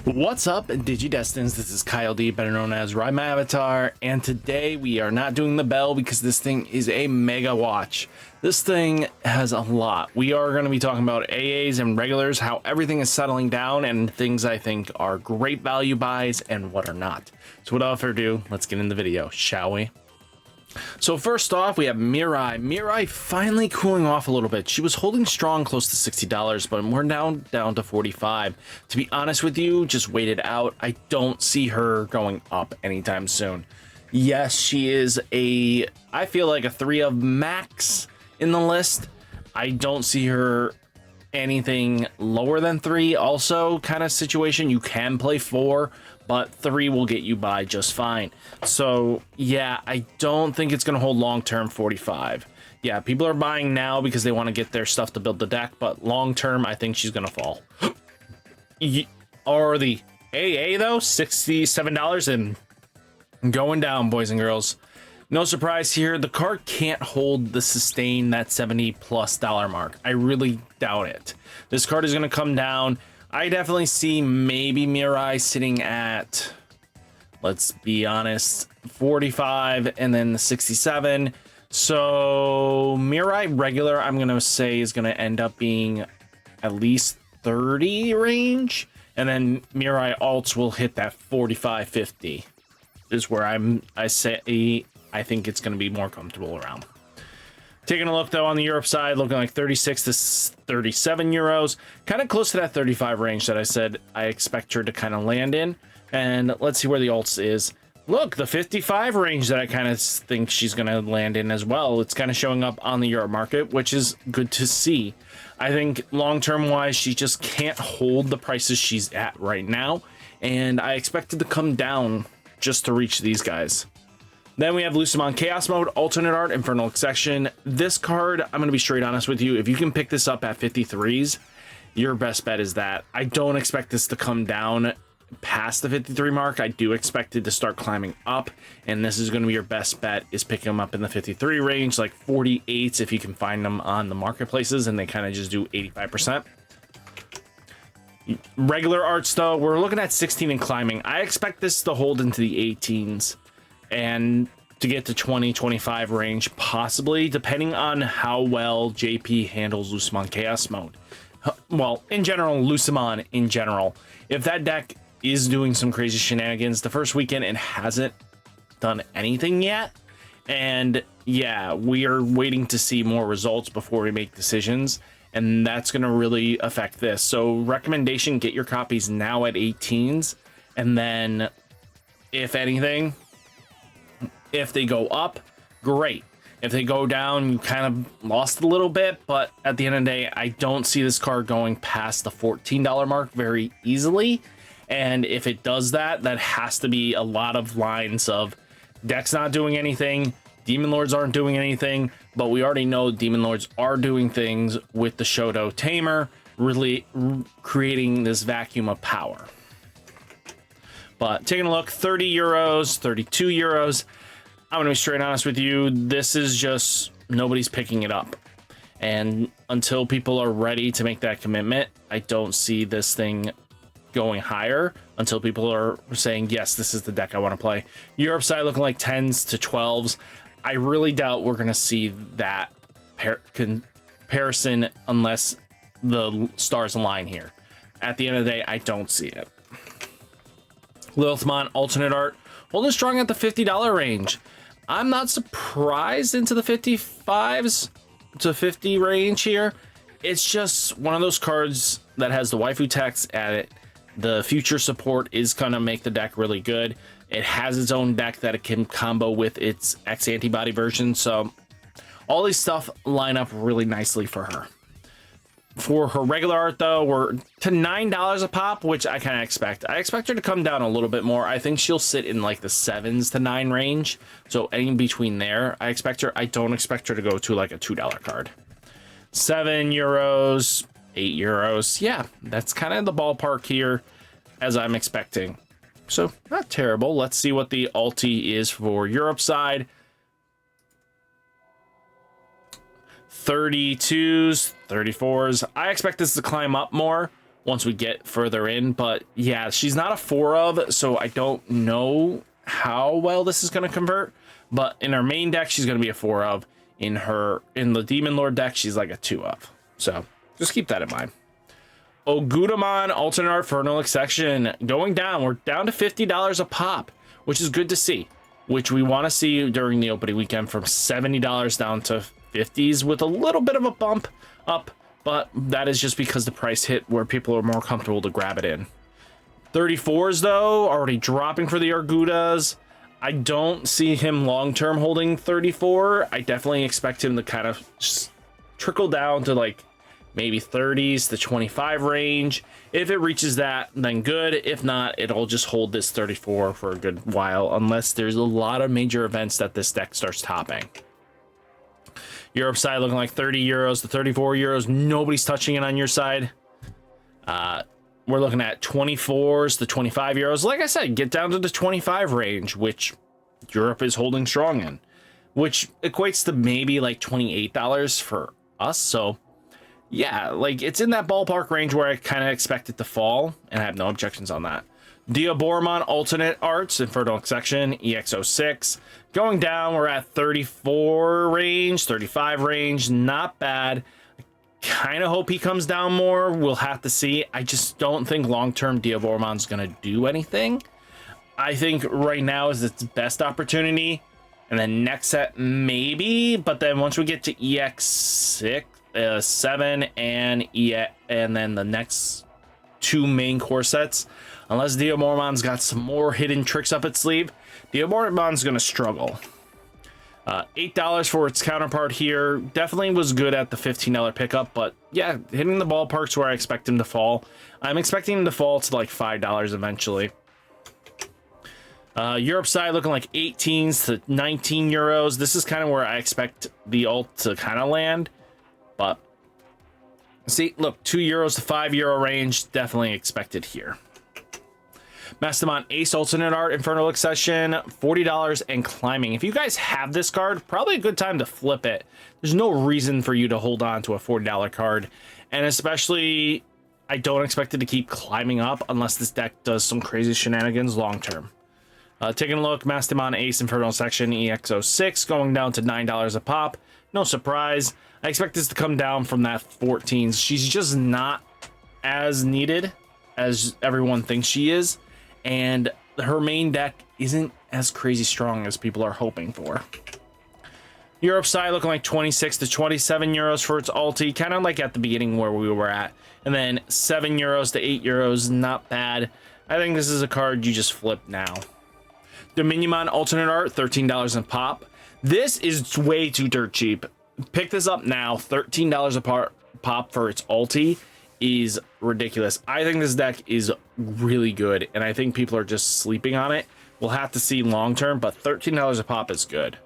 What's up, Digidestins? This is Kyle D, better known as RideMyAvatar, and today we are not doing the bell because this thing is a mega watch. This thing has a lot. We are going to be talking about AAs and regulars, how everything is settling down, and things I think are great value buys and what are not. So without further ado, let's get in the video, shall we? So first off, we have Mirai. Mirai finally cooling off a little bit. She was holding strong close to $60, but we're now down to 45. To be honest with you, just wait it out. I don't see her going up anytime soon. Yes, she is I feel like a 3 of max in the list. I don't see her anything lower than 3. Also, kind of situation, you can play 4, but 3 will get you by just fine. So yeah, I don't think it's going to hold long term 45. Yeah, people are buying now because they want to get their stuff to build the deck, but long term, I think she's going to fall. Or the AA though, $67 and going down, boys and girls. No surprise here, the card can't hold the sustain that $70+ mark. I really doubt it. This card is going to come down. I definitely see maybe Mirai sitting at, let's be honest, 45 and then the 67. So Mirai regular, I'm going to say, is going to end up being at least 30 range. And then Mirai alts will hit that 45, 50 is where I think it's going to be more comfortable around. Taking a look though on the Europe side, looking like 36 to 37 euros, kind of close to that 35 range that I said I expect her to kind of land in. And let's see where the alts is. Look, the 55 range that I kind of think she's going to land in as well. It's kind of showing up on the Europe market, which is good to see. I think long-term wise, she just can't hold the prices she's at right now. And I expect it to come down just to reach these guys. Then we have Lucon Chaos Mode, Alternate Art, Infernal Jamon. This card, I'm going to be straight honest with you, if you can pick this up at 53s, your best bet is that. I don't expect this to come down past the 53 mark. I do expect it to start climbing up, and this is going to be your best bet, is picking them up in the 53 range, like 48s if you can find them on the marketplaces, and they kind of just do 85%. Regular arts though, we're looking at 16 and climbing. I expect this to hold into the 18s. And to get to 20, 25 range, possibly, depending on how well JP handles Lucon Chaos Mode. Well, in general, Lucon in general. If that deck is doing some crazy shenanigans, the first weekend it hasn't done anything yet. And yeah, we are waiting to see more results before we make decisions. And that's going to really affect this. So recommendation, get your copies now at 18s. And then, if anything, if they go up, great. If they go down, you kind of lost a little bit, but at the end of the day, I don't see this card going past the $14 mark very easily. And if it does that, that has to be a lot of lines of decks not doing anything, Demon Lords aren't doing anything, but we already know Demon Lords are doing things with the Shoto Tamer, really creating this vacuum of power. But taking a look, 30 euros, 32 euros. I'm going to be straight honest with you. This is just, nobody's picking it up. And until people are ready to make that commitment, I don't see this thing going higher until people are saying, yes, this is the deck I want to play. Europe side looking like 10s to 12s. I really doubt we're going to see that comparison unless the stars align here. At the end of the day, I don't see it. Lilmont Alternate Art, holding strong at the $50 range. I'm not surprised into the 55s to 50 range here. It's just one of those cards that has the waifu text at it. The future support is going to make the deck really good. It has its own deck that it can combo with its X Antibody version. So all these stuff line up really nicely for her. For her regular art though, we're to $9 a pop, which I kind of expect. I expect her to come down a little bit more. I think she'll sit in like the 7s to 9 range. So any between there, I don't expect her to go to like a $2 card. 7 euros, 8 euros. Yeah, that's kind of the ballpark here as I'm expecting. So not terrible. Let's see what the alti is for Europe side. 32s, 34s. I expect this to climb up more. once we get further in. But yeah, she's not a 4 of, so I don't know how well this is going to convert. But in her main deck, she's going to be a 4 of. In the Demon Lord deck, she's like a 2 of. So just keep that in mind. Digimon Alternate Art Infernal Exception going down. We're down to $50 a pop, which is good to see. Which we want to see during the opening weekend, from $70 down to 50s with a little bit of a bump up. But that is just because the price hit where people are more comfortable to grab it in. 34s though, already dropping for the Argudas. I don't see him long-term holding 34. I definitely expect him to kind of just trickle down to like maybe 30s to 25 range. If it reaches that, then good. If not, it'll just hold this 34 for a good while, unless there's a lot of major events that this deck starts topping. Europe side looking like 30 euros to 34 euros. Nobody's touching it on your side. We're looking at 24s to 25 euros. Like I said, get down to the 25 range, which Europe is holding strong in, which equates to maybe like $28 for us. So yeah, like it's in that ballpark range where I kind of expect it to fall, and I have no objections on that. Diomon Alternate Art Infernal Exception EX-06 going down. We're at 34 range, 35 range, not bad. Kind of hope he comes down more. We'll have to see. I just don't think long-term Diomon's going to do anything. I think right now is its best opportunity. And then next set, maybe. But then once we get to EX6, 7 and then the next 2 main core sets, unless Diomon's got some more hidden tricks up its sleeve, Diomon's going to struggle. $8 for its counterpart here. Definitely was good at the $15 pickup, but yeah, hitting the ballparks where I expect him to fall. I'm expecting him to fall to like $5 eventually. Europe side looking like 18s to 19 euros. This is kind of where I expect the ult to kind of land, but see, look, 2 euros to 5 euro range, definitely expected here. Maston Ace Alternate Art Infernal Exception, $40 and climbing. If you guys have this card, probably a good time to flip it. There's no reason for you to hold on to a $40 card, and especially I don't expect it to keep climbing up unless this deck does some crazy shenanigans long term. Taking a look, Maston Ace Infernal Exception EX-06 going down to $9 a pop. No surprise. I expect this to come down from that 14s. She's just not as needed as everyone thinks she is, and her main deck isn't as crazy strong as people are hoping for. Europe side looking like 26 to 27 euros for its ulti, kind of like at the beginning where we were at. And then 7 euros to 8 euros, not bad. I think this is a card you just flip now. Digimon Alternate Art, $13 a pop. This is way too dirt cheap. Pick this up now. $13 a pop for its ulti is ridiculous. I think this deck is really good, and I think people are just sleeping on it. We'll have to see long term, but $13 a pop is good.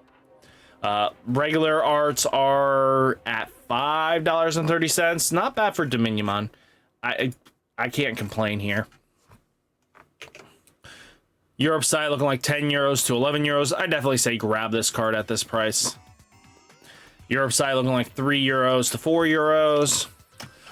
Regular arts are at $5.30. Not bad for Digimon. I can't complain here. Europe side looking like 10 euros to 11 euros. I definitely say grab this card at this price. Europe side looking like 3 euros to 4 euros.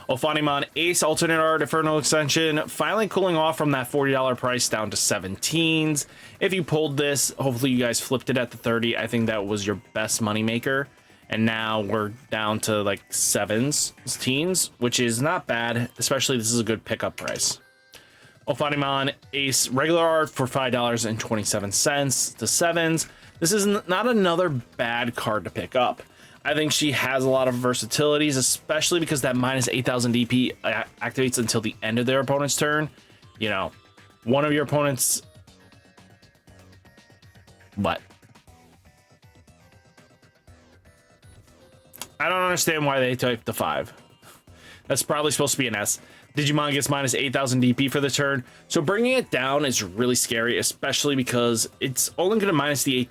Ophanimon Ace Alternate Art Infernal Exception finally cooling off from that $40 price down to 17s. If you pulled this, hopefully you guys flipped it at the 30. I think that was your best money maker. And now we're down to like 7s, teens, which is not bad, especially this is a good pickup price. Ophanimon Ace regular art for $5.27 to 7s. This is not another bad card to pick up. I think she has a lot of versatilities, especially because that minus 8,000 DP activates until the end of their opponent's turn. You know, one of your opponents... What? I don't understand why they typed the 5. That's probably supposed to be an S. Digimon gets minus 8,000 DP for the turn. So bringing it down is really scary, especially because it's only going to minus the 8,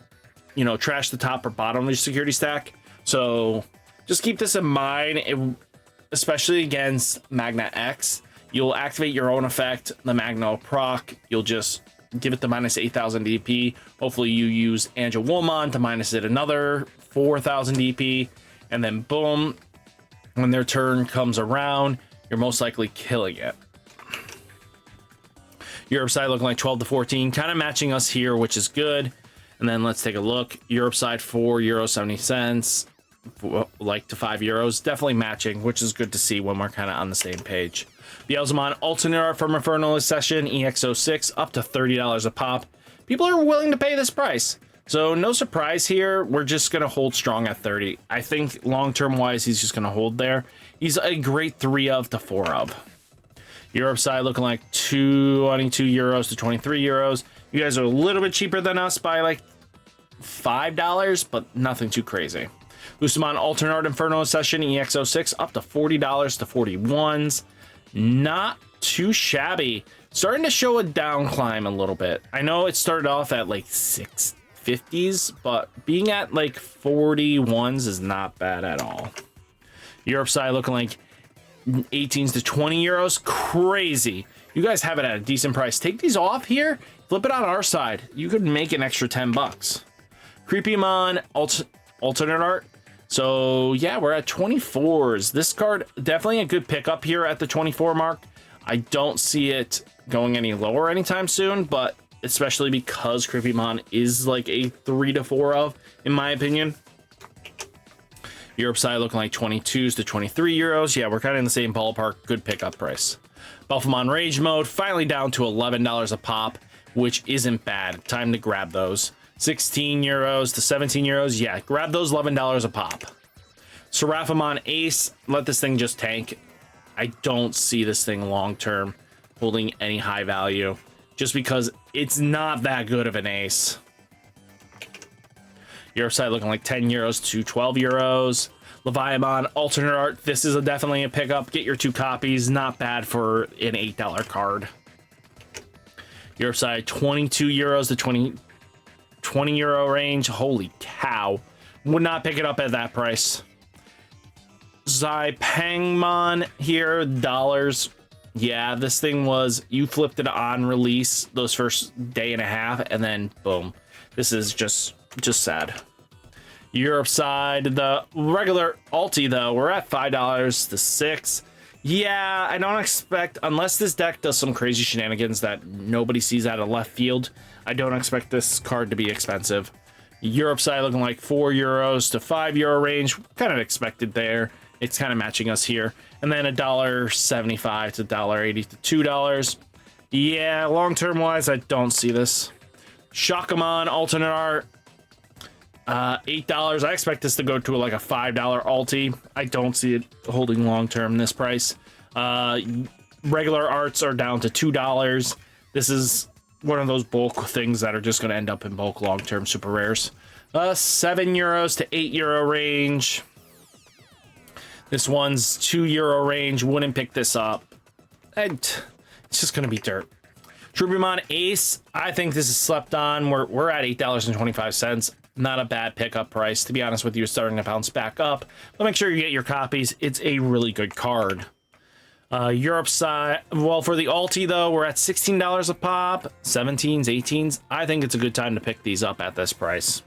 you know, trash the top or bottom of your security stack. So just keep this in mind, especially against Magna X. You'll activate your own effect, the Magna will proc. You'll just give it the minus 8,000 DP. Hopefully you use Angelwomon to minus it another 4,000 DP. And then boom, when their turn comes around, you're most likely killing it. Europe side looking like 12 to 14, kind of matching us here, which is good. And then let's take a look. Europe side €4.70, like to €5. Definitely matching, which is good to see when we're kind of on the same page. Bmon Alternate Art from Infernal Session EX-06, up to $30 a pop. People are willing to pay this price. So no surprise here. We're just going to hold strong at 30. I think long-term wise, he's just going to hold there. He's a great 3 of to 4 of. Europe side looking like €22 to €23. You guys are a little bit cheaper than us by like $5, but nothing too crazy. Lucon Alternate Art Infernal Session EX-06, up to $40 to $41s. Not too shabby. Starting to show a down climb a little bit. I know it started off at like 650s, but being at like 41s is not bad at all. Europe side looking like 18s to €20. Crazy. You guys have it at a decent price. Take these off here, flip it on our side. You could make an extra $10. Creepymon Alternate Art. So yeah, we're at 24s. This card definitely a good pickup here at the 24 mark. I don't see it going any lower anytime soon, but especially because Creepymon is like a 3 to 4 of, in my opinion. Europe side looking like 22s to €23. Yeah, we're kind of in the same ballpark. Good pickup price. Bmon Rage Mode finally down to $11 a pop, which isn't bad. Time to grab those. €16 to €17. Yeah, grab those $11 a pop. Shakamon Ace, let this thing just tank. I don't see this thing long term holding any high value, just because it's not that good of an ace. Europe side looking like €10 to €12. Leviathan Alternate Art. This is definitely a pickup. Get your 2 copies. Not bad for an $8 card. Europe side €22 to €20 range. Holy cow. Would not pick it up at that price. Pangon here, dollars. Yeah, this thing was, you flipped it on release those first day and a half, and then boom. This is just sad. Europe side, the regular alti though, we're at $5 to $6. Yeah, I don't expect, unless this deck does some crazy shenanigans that nobody sees out of left field, I don't expect this card to be expensive. Europe side looking like €4 to €5 range, kind of expected there. It's kind of matching us here. And then $1.75 to $1.80 to $2. Yeah, long-term wise, I don't see this. Shakamon Alternate Art, $8. I expect this to go to like a $5 alti. I don't see it holding long-term this price. Regular arts are down to $2. This is one of those bulk things that are just going to end up in bulk long-term super rares. €7 to €8 range. This one's €2 range. Wouldn't pick this up. It's just going to be dirt. Bmon Ace. I think this is slept on. We're at $8.25. Not a bad pickup price. To be honest with you, starting to bounce back up. But make sure you get your copies. It's a really good card. Europe side. Well, for the alti, though, we're at $16 a pop. 17s, 18s. I think it's a good time to pick these up at this price.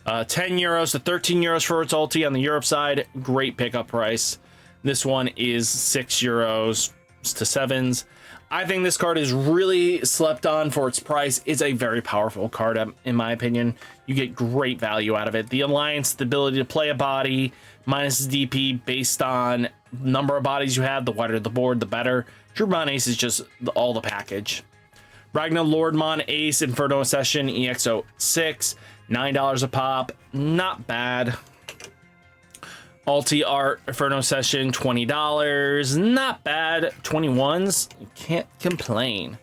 €10 to €13 for its ulti on the Europe side. Great pickup price. This one is €6 to $7s. I think this card is really slept on for its price. It's a very powerful card, in my opinion. You get great value out of it. The Alliance, the ability to play a body, minus DP based on number of bodies you have. The wider the board, the better. Bmon Ace is just all the package. Ragna Lord Mon Ace Infernal Session EX-06. $9 a pop, not bad. Alti Art Inferno Session, $20, not bad. 21s, you can't complain.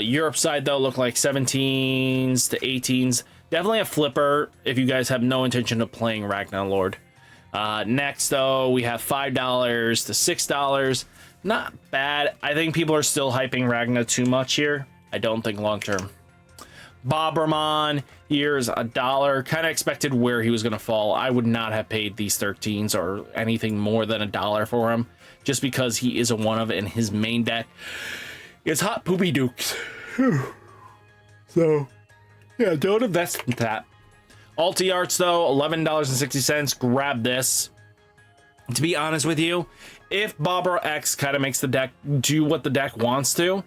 Europe side though look like 17s to 18s. Definitely a flipper if you guys have no intention of playing Ragna Lord. Next though, we have $5 to $6. Not bad. I think people are still hyping Ragna too much here. I don't think long term. Bmon, here's $1. Kind of expected where he was going to fall. I would not have paid these 13s or anything more than $1 for him, just because he is a one of, and his main deck is Hot Poopy Dukes. So, yeah, don't invest in that. Alti Arts, though, $11.60. Grab this. To be honest with you, if Barbara X kind of makes the deck do what the deck wants to,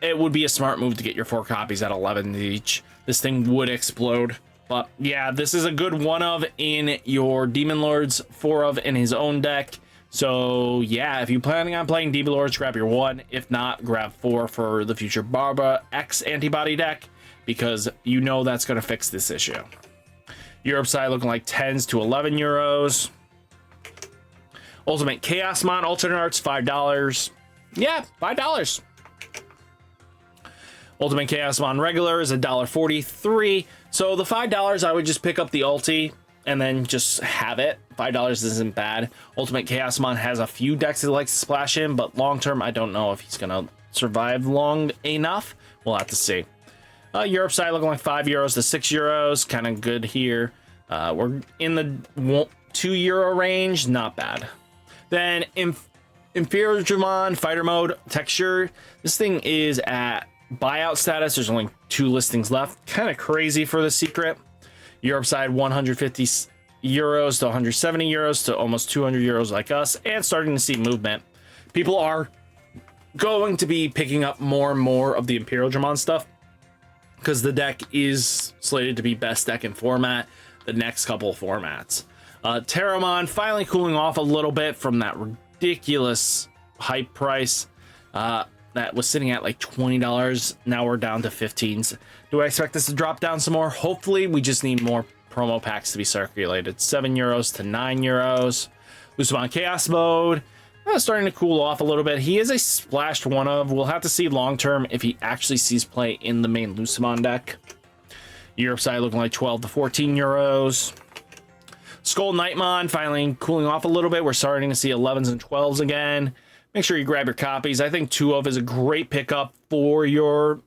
it would be a smart move to get your 4 copies at 11 each. This thing would explode. But yeah, this is a good 1 of in your Demon Lords, 4 of in his own deck. So yeah, if you're planning on playing Demon Lords, grab your 1. If not, grab 4 for the future Bmon X Antibody deck, because you know that's going to fix this issue. Europe side looking like 10s to 11 euros. Ultimate Chaosmon Alternate Arts, $5. Yeah, $5. Ultimate Chaosmon regular is $1.43. So the $5, I would just pick up the ulti and then just have it. $5 isn't bad. Ultimate Chaosmon has a few decks that likes to splash in, but long term, I don't know if he's gonna survive long enough. We'll have to see. Europe side looking like 5 euros to 6 euros, kind of good here. We're in the 2 euro range, not bad. Then Infernal Jamon Fighter Mode texture. This thing is at buyout status. There's only 2 listings left. Kind of crazy for the secret. Europe side 150 euros to 170 euros to almost 200 euros like us, and starting to see movement. People are going to be picking up more and more of the Imperial Jamon stuff because the deck is slated to be best deck in format the next couple of formats. Terramon finally cooling off a little bit from that ridiculous hype price that was sitting at like $20. Now we're down to 15s. Do I expect this to drop down some more? Hopefully. We just need more promo packs to be circulated. 7 euros to 9 euros. Lucon Chaos Mode starting to cool off a little bit. He is a splashed 1 of. We'll have to see long term if he actually sees play in the main Lucon deck. Europe side looking like 12 to 14 euros. Skull Nightmon finally cooling off a little bit. We're starting to see 11s and 12s again. Make sure you grab your copies. I think 2 of is a great pickup for your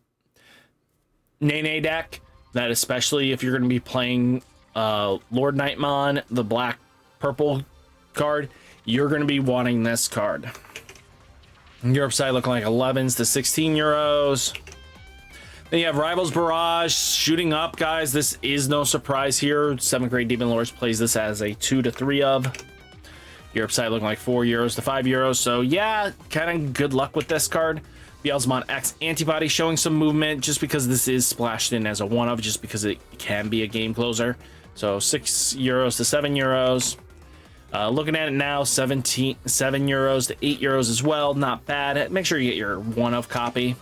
Nene deck. That especially if you're going to be playing Lord Nightmon, the black purple card, you're going to be wanting this card. Europe side looking like 11s to 16 euros. Then you have Rivals Barrage shooting up, guys. This is no surprise here. 7th grade Demon Lords plays this as a 2 to 3 of. Europe side looking like 4 euros to 5 euros. So yeah, kind of good luck with this card. Bmon X Antibodies showing some movement just because this is splashed in as a 1 of, just because it can be a game closer. So 6 euros to 7 euros. Looking at it now, 7 euros to 8 euros as well. Not bad. Make sure you get your 1 of copy.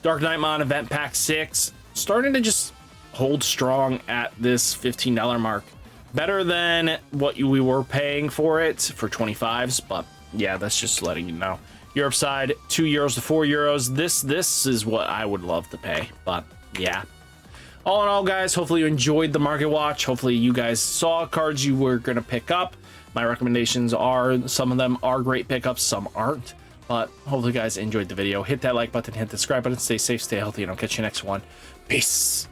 Dark Nightmon Event Pack 6, starting to just hold strong at this $15 mark. Better than what we were paying for it for 25s, but yeah, that's just letting you know. Europe side, 2 euros to 4 euros. This is what I would love to pay, but yeah. All in all, guys, hopefully you enjoyed the market watch. Hopefully you guys saw cards you were going to pick up. My recommendations are, some of them are great pickups, some aren't. But hopefully you guys enjoyed the video. Hit that like button, hit the subscribe button, stay safe, stay healthy, and I'll catch you next one. Peace.